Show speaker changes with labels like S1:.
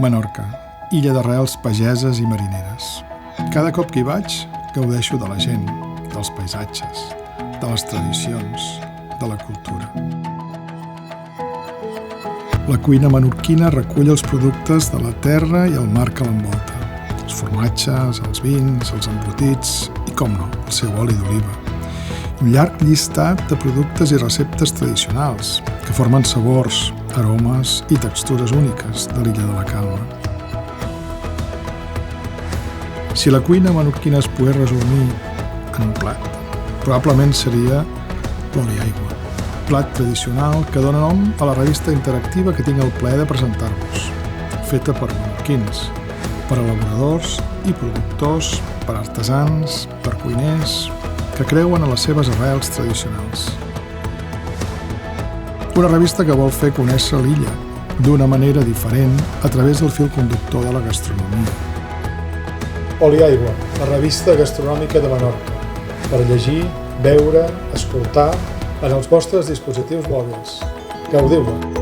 S1: Menorca, illa d'arrels pageses i marineres. Cada cop que hi vaig, gaudeixo de la gent, dels paisatges, de les tradicions, de la cultura. La cuina menorquina recull els productes de la terra i el mar que l'envolta. Els formatges, els vins, els embotits i, com no, el seu oli d'oliva. Un llarg llistat de productes i receptes tradicionals que formen sabors, aromes i textures úniques de l'illa de la Calma. Si la cuina menorquina es pogués resumir en un plat, probablement seria l'oli aigua, plat tradicional que dona nom a la revista interactiva que tinc el plaer de presentar-vos, feta per menorquins, per elaboradors i productors, per artesans, per cuiners que creuen en les seves arrels tradicionals. Una revista que vol fer conèixer l'illa d'una manera diferent a través del fil conductor de la gastronomia. Oli Aigua, la revista gastronòmica de Menorca, per llegir, veure, escoltar en els vostres dispositius mòbils. Gaudiu-la!